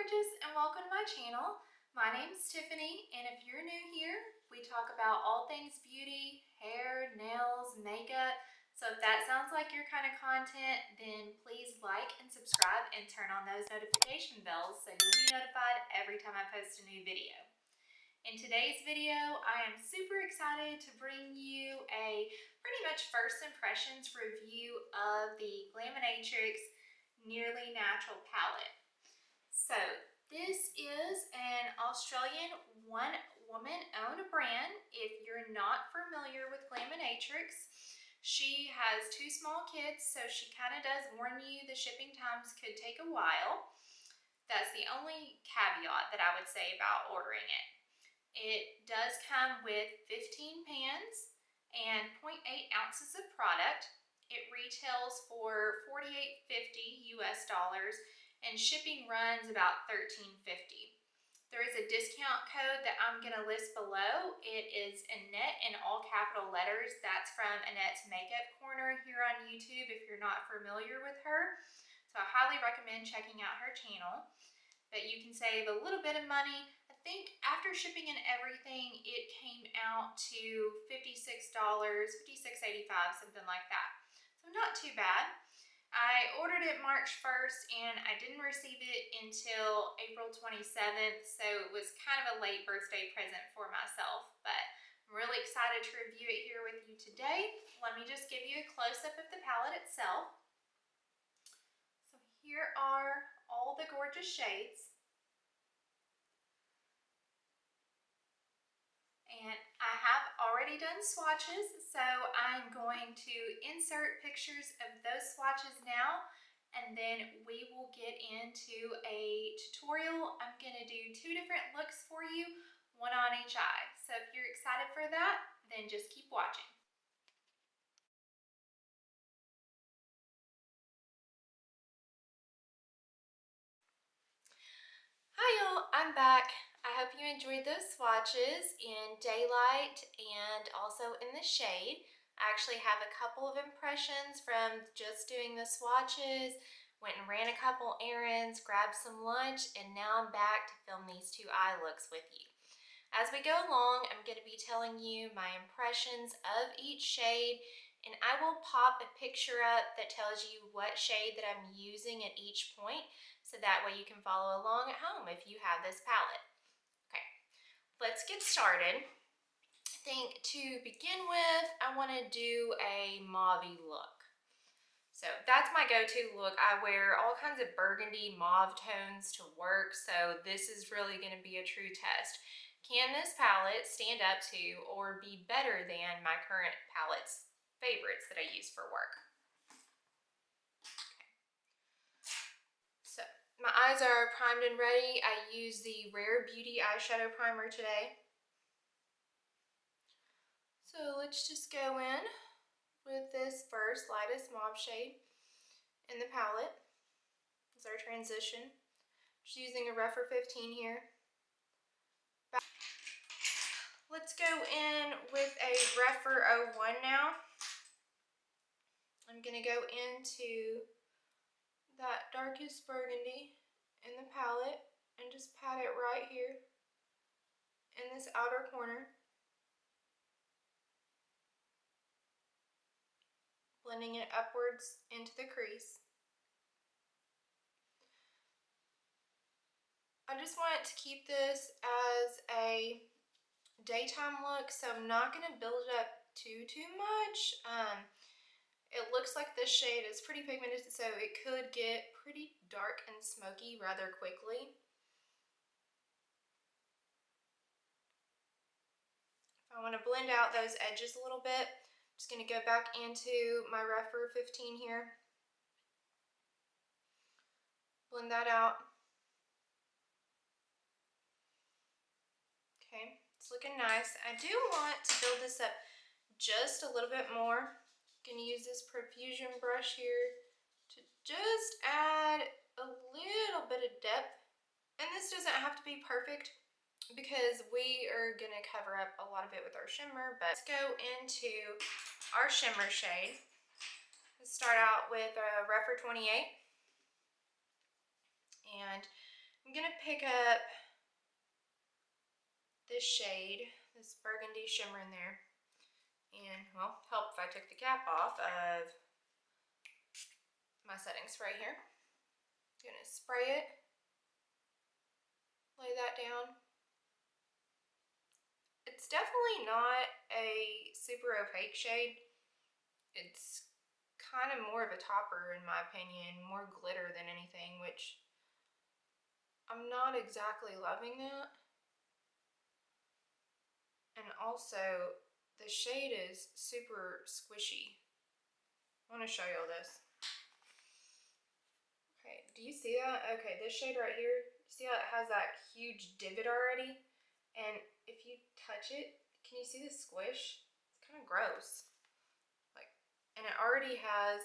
gorgeous, and welcome to my channel. My name's Tiffany, and if you're new here, we talk about all things beauty, hair, nails, makeup. So if that sounds like your kind of content, then please like and subscribe and turn on those notification bells so you'll be notified every time I post a new video. In today's video, I am super excited to bring you a pretty much first impressions review of the Glaminatrix Nearly Natural palette. So this is an Australian one-woman owned brand. If you're not familiar with Glaminatrix, she has two small kids, so she kind of does warn you the shipping times could take a while. That's the only caveat that I would say about ordering it. It does come with 15 pans and 0.8 ounces of product. It retails for $48.50 US, and shipping runs about $13.50. There is a discount code that I'm going to list below. It is Annette in all capital letters. That's from Annette's Makeup Corner here on YouTube if you're not familiar with her. So I highly recommend checking out her channel. But you can save a little bit of money. I think after shipping and everything, it came out to $56, $56.85, something like that. So not too bad. I ordered it March 1st and I didn't receive it until April 27th, so it was kind of a late birthday present for myself, but I'm really excited to review it here with you today. Let me just give you a close-up of the palette itself. So here are all the gorgeous shades. And I have already done swatches, so I'm going to insert pictures of those swatches now, and then we will get into a tutorial. I'm going to do two different looks for you, one on each eye. So if you're excited for that, then just keep watching. Hi y'all, I'm back. I hope you enjoyed those swatches in daylight and also in the shade. I actually have a couple of impressions from just doing the swatches, went and ran a couple errands, grabbed some lunch, and now I'm back to film these two eye looks with you. As we go along, I'm going to be telling you my impressions of each shade, and I will pop a picture up that tells you what shade that I'm using at each point, so that way you can follow along at home if you have this palette. Okay, let's get started. I think to begin with, I want to do a mauve-y look. So that's my go-to look. I wear all kinds of burgundy mauve tones to work, so this is really going to be a true test. Can this palette stand up to or be better than my current palette's favorites that I use for work? So my eyes are primed and ready. I use the Rare Beauty eyeshadow primer today. So let's just go in with this first lightest mauve shade in the palette. This is our transition. Just using a Rephr 15 here. Let's go in with a Rephr 01 now. I'm going to go into that darkest burgundy in the palette and just pat it right here in this outer corner. Blending it upwards into the crease. I just want to keep this as a daytime look, so I'm not going to build it up too much. It looks like this shade is pretty pigmented, so it could get pretty dark and smoky rather quickly. If I want to blend out those edges a little bit, I'm just going to go back into my Rephr 15 here. Blend that out. Okay, it's looking nice. I do want to build this up just a little bit more. I'm going to use this profusion brush here to just add a little bit of depth. And this doesn't have to be perfect because we are going to cover up a lot of it with our shimmer. But let's go into our shimmer shade. Let's start out with a Rephr 28. And I'm gonna pick up this shade, this burgundy shimmer in there, and well, help if I took the cap off of my setting spray here. I'm gonna spray it, lay that down. It's definitely not a super opaque shade. It's kind of more of a topper in my opinion, more glitter than anything, which I'm not exactly loving that. And also, the shade is super squishy. I want to show you all this. Okay, do you see that? Okay, this shade right here, see how it has that huge divot already? And if you touch it, can you see the squish? It's kind of gross. Like, and it already has,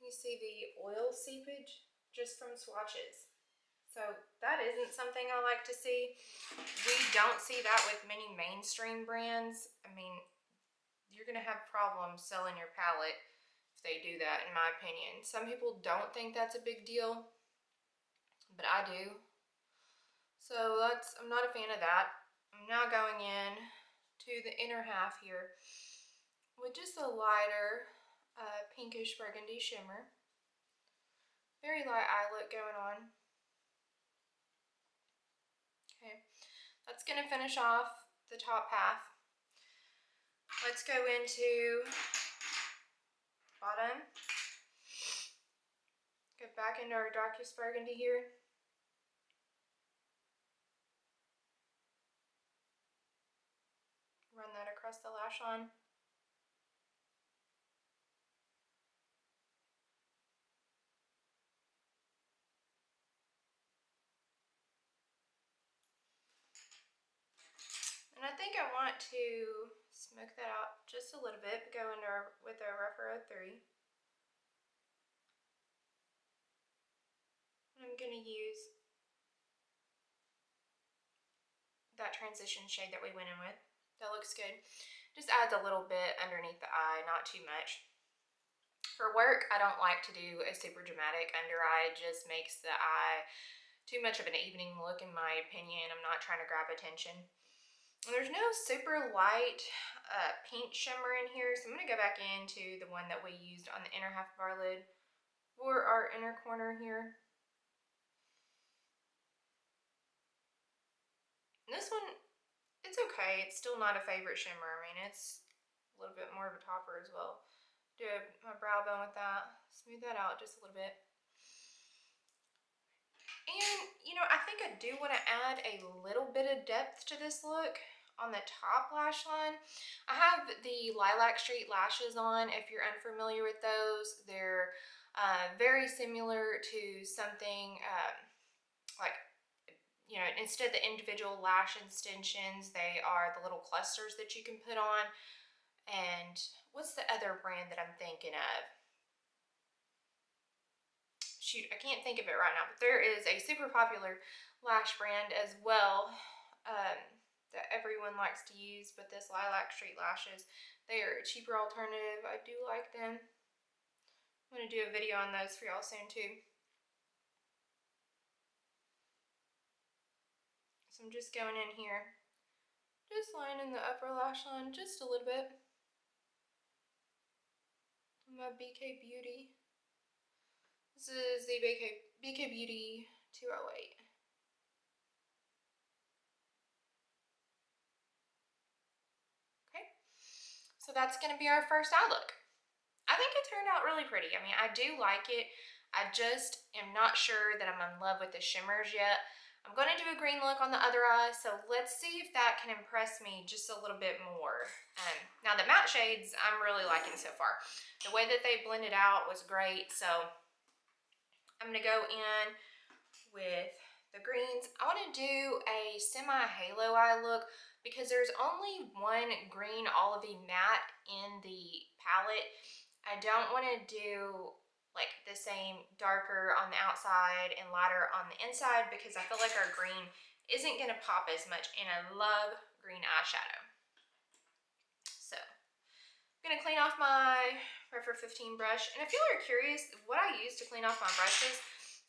you see the oil seepage just from swatches. So that isn't something I like to see. We don't see that with many mainstream brands. I mean, you're gonna have problems selling your palette if they do that, in my opinion. Some people don't think that's a big deal, but I do. So I'm not a fan of that. I'm now going in to the inner half here with just a lighter pinkish burgundy shimmer. Very light eye look going on. Okay, that's gonna finish off the top half. Let's go into bottom. Go back into our darkest burgundy here. Run that across the lash line. And I think I want to smoke that out just a little bit, go in with our Rephr 03. I'm going to use that transition shade that we went in with. That looks good. Just adds a little bit underneath the eye, not too much. For work, I don't like to do a super dramatic under eye. It just makes the eye too much of an evening look, in my opinion. I'm not trying to grab attention. And there's no super light pink shimmer in here, so I'm going to go back into the one that we used on the inner half of our lid for our inner corner here. And this one, it's okay. It's still not a favorite shimmer. I mean, it's a little bit more of a topper as well. Do my brow bone with that, smooth that out just a little bit. And, you know, I think I do want to add a little bit of depth to this look on the top lash line. I have the Lilac Street lashes on. If you're unfamiliar with those, they're very similar to something like, you know, instead of the individual lash extensions, they are the little clusters that you can put on. And what's the other brand that I'm thinking of? Shoot, I can't think of it right now, but there is a super popular lash brand as well that everyone likes to use, but this Lilac Street lashes, they are a cheaper alternative. I do like them. I'm going to do a video on those for y'all soon too. So I'm just going in here, just lining the upper lash line just a little bit. My BK Beauty. This is the BK Beauty 208. Okay, so that's going to be our first eye look. I think it turned out really pretty. I mean, I do like it. I just am not sure that I'm in love with the shimmers yet. I'm going to do a green look on the other eye, so let's see if that can impress me just a little bit more. Now, the matte shades I'm really liking so far. The way that they blended out was great, so I'm going to go in with the greens. I want to do a semi-halo eye look because there's only one green olivey matte in the palette. I don't want to do like the same darker on the outside and lighter on the inside because I feel like our green isn't going to pop as much, and I love green eyeshadow. So I'm going to clean off my Rephr 15 brush, and if y'all are curious what I use to clean off my brushes,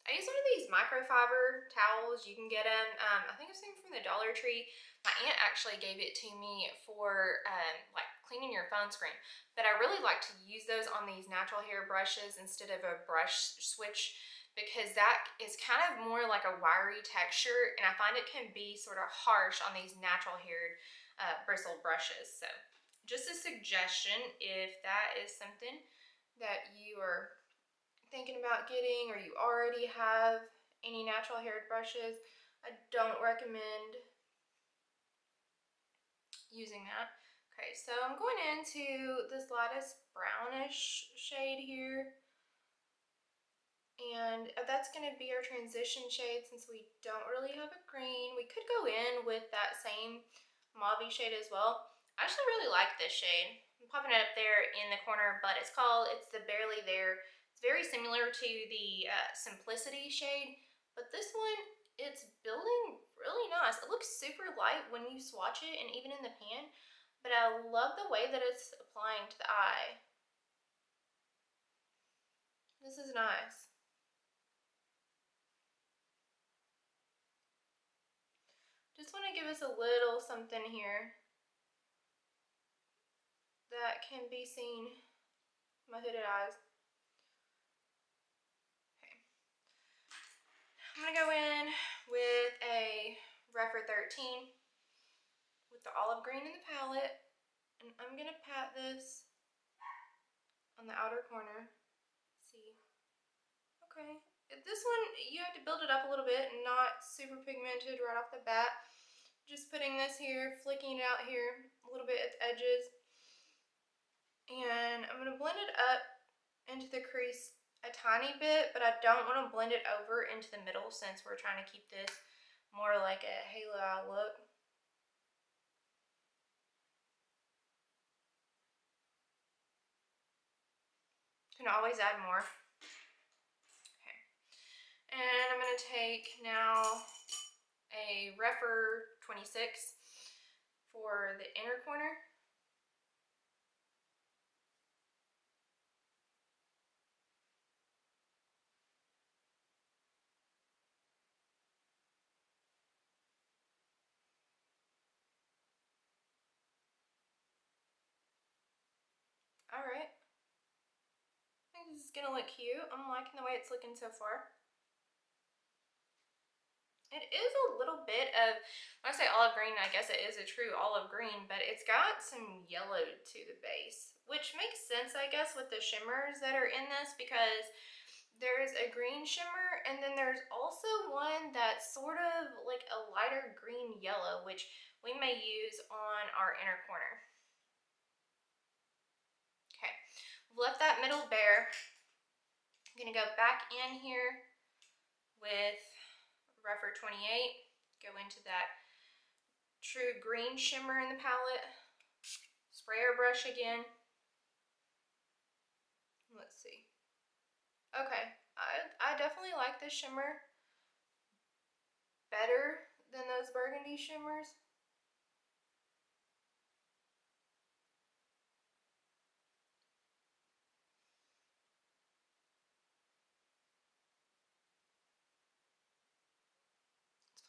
I use one of these microfiber towels. You can get them. I think I've seen them from the Dollar Tree. My aunt actually gave it to me for like cleaning your phone screen. But I really like to use those on these natural hair brushes instead of a brush switch, because that is kind of more like a wiry texture, and I find it can be sort of harsh on these natural haired bristle brushes. So just a suggestion if that is something that you are thinking about getting, or you already have any natural haired brushes, I don't recommend using that. Okay, so I'm going into this lightest brownish shade here, and that's going to be our transition shade since we don't really have a green. We could go in with that same mauve shade as well. I actually really like this shade. I'm popping it up there in the corner, but it's the Barely There. It's very similar to the Simplicity shade, but this one, it's building really nice. It looks super light when you swatch it and even in the pan, but I love the way that it's applying to the eye. This is nice. Just want to give us a little something here that can be seen. My hooded eyes. Okay. I'm going to go in with a Rephr 13 with the olive green in the palette, and I'm going to pat this on the outer corner. Let's see. Okay. This one, you have to build it up a little bit and not super pigmented right off the bat. Just putting this here, flicking it out here a little bit at the edges. And I'm going to blend it up into the crease a tiny bit, but I don't want to blend it over into the middle since we're trying to keep this more like a halo eye look. Can always add more. Okay. And I'm going to take now a Rephr 26 for the inner corner. Alright. I think this is going to look cute. I'm liking the way it's looking so far. It is a little bit of, when I say olive green, I guess it is a true olive green, but it's got some yellow to the base, which makes sense, I guess, with the shimmers that are in this, because there's a green shimmer, and then there's also one that's sort of like a lighter green yellow, which we may use on our inner corner. Okay, we've left that middle bare. I'm gonna go back in here with Rephr 28, go into that true green shimmer in the palette, spray our brush again. Let's see. Okay, I definitely like this shimmer better than those burgundy shimmers.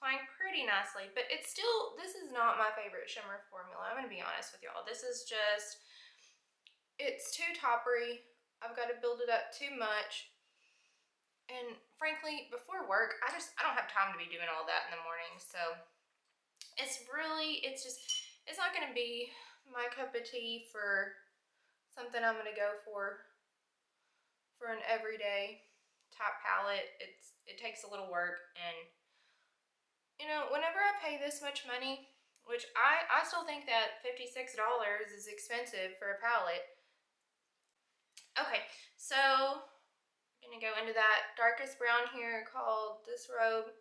Applying pretty nicely, but it's still, this is not my favorite shimmer formula. I'm going to be honest with y'all. This is just, it's too toppery. I've got to build it up too much. And frankly, before work, I don't have time to be doing all that in the morning. So it's not going to be my cup of tea for something I'm going to go for an everyday top palette. It takes a little work, and you know, whenever I pay this much money, which I still think that $56 is expensive for a palette. Okay, so I'm gonna go into that darkest brown here called Disrobe.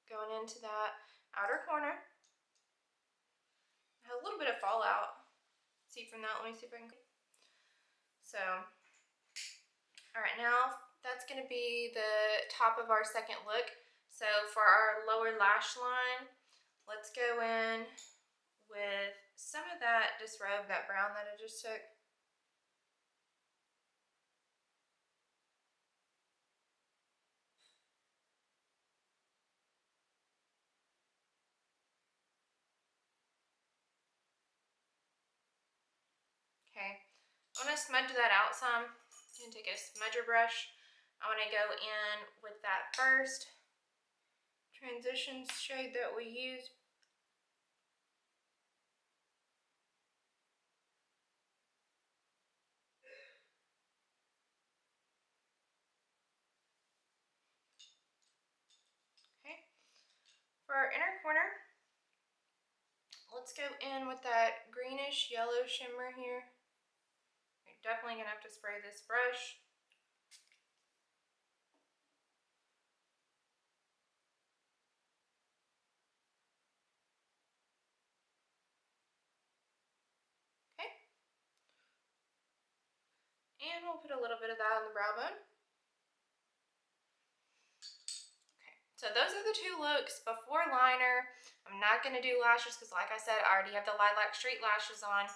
Going into that outer corner. I have a little bit of fallout. See from that, let me see if I can. So, alright, now that's going to be the top of our second look. So for our lower lash line, let's go in with some of that Disrobe, that brown that I just took. Okay, I'm going to smudge that out some. I'm going to take a smudger brush. I want to go in with that first transition shade that we used. Okay, for our inner corner, let's go in with that greenish yellow shimmer here. You're definitely going to have to spray this brush. Okay, and we'll put a little bit of that on the brow bone. So those are the two looks before liner. I'm not going to do lashes because, like I said, I already have the Lilac Street lashes on.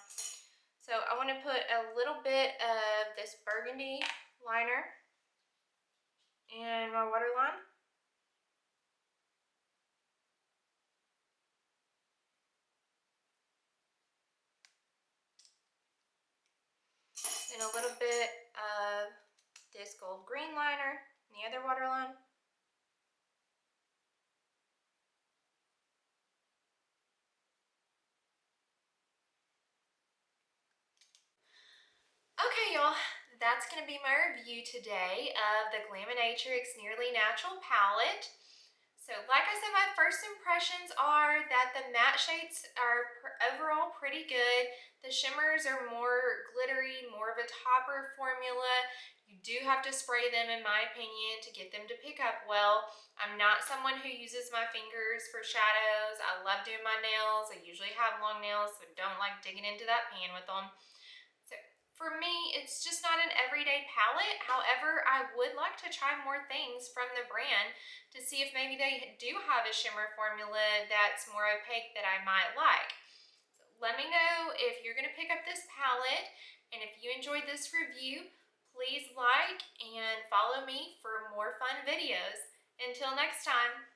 So I want to put a little bit of this burgundy liner in my waterline. And a little bit of this gold green liner in the other waterline. Okay, y'all, that's going to be my review today of the Glaminatrix Nearly Natural Palette. So, like I said, my first impressions are that the matte shades are overall pretty good. The shimmers are more glittery, more of a topper formula. You do have to spray them, in my opinion, to get them to pick up well. I'm not someone who uses my fingers for shadows. I love doing my nails. I usually have long nails, so don't like digging into that pan with them. For me, it's just not an everyday palette. However, I would like to try more things from the brand to see if maybe they do have a shimmer formula that's more opaque that I might like. So let me know if you're going to pick up this palette, and if you enjoyed this review, please like and follow me for more fun videos. Until next time.